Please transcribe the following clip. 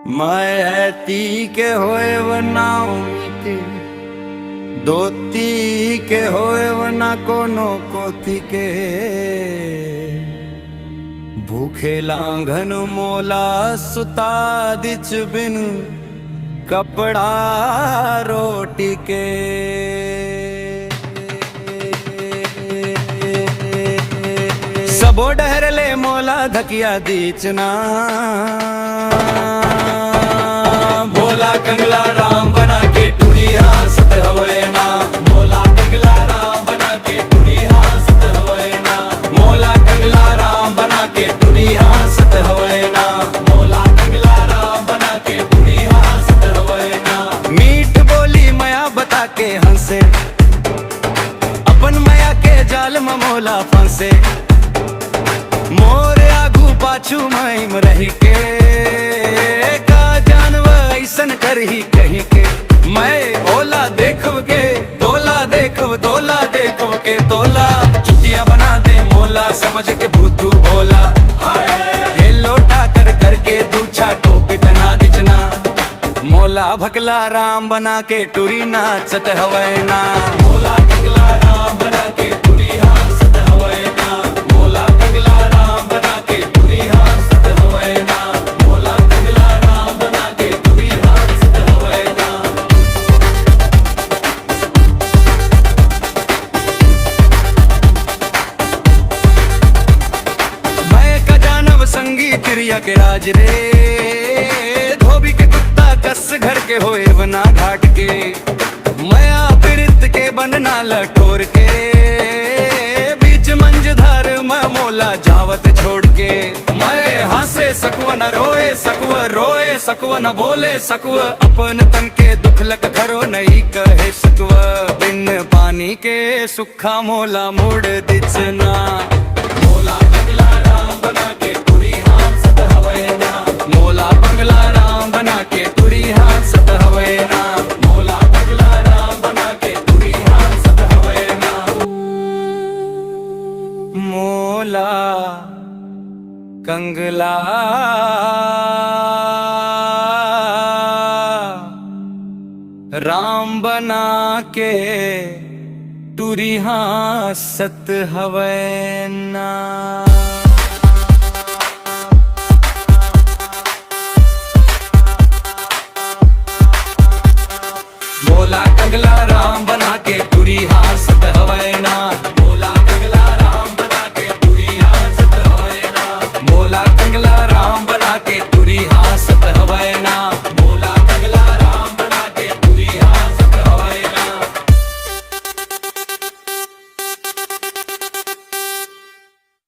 मैं ऐती के होए वना उमीते दोती के होए वना कोनो कोती के भूखे लांघन मोला सुता दिच बिन कपड़ा रोटी के सबो डहरले मोला धकिया दीचना मोला कंगला राम बना के टूरी हासत हवे ना मोला कंगला राम बना के टूरी हासत हवे ना मोला कंगला राम बना के टूरी हासत हवे ना मोला कंगला राम बना के टूरी हासत हवे ना मीठ बोली मया बता के हंसे अपन मया के जाल में मोला फंसे मोर आगू पाछू माइम रही के का जानवर ऐसन करही कहीं के मैं ओला देखब के तोला देखब के तोला चुटिया बना दे मोला समझ के भूतू बोला हे लोटा कर करके दूछा टोपी पहना दिचना मोला भगला राम बना के टूरी नाचत हवे ना मोला भगला राम बना के टूरी हासत हवे ना मोला भगला राम बना के टूरी हासत हवे ना मोला भगला राम बना के टूरी हासत हवे ना मैं का जानव संगी क्रिया के राज रे धोबी के कुत्ता कस घर के होए बना घाट के मया पीड़ित के बनना लठोर के बीच मंझधार मैं मोला जावत छोड़ के मैं हंसे सकव न रोए सकव न बोले सकव अपन तन के दुख लग घरो नहीं कहे सकव बिन पानी के सुखा मोला मुड़ दिचना मोला बंगला राम बना के टूरी हासत हवे ना मोला बंगला राम बना के टूरी हासत हवे ना मोला बंगला राम बना के टूरी हासत हवे ना मोला कंगला राम बना के टूरी हासत हवे ना।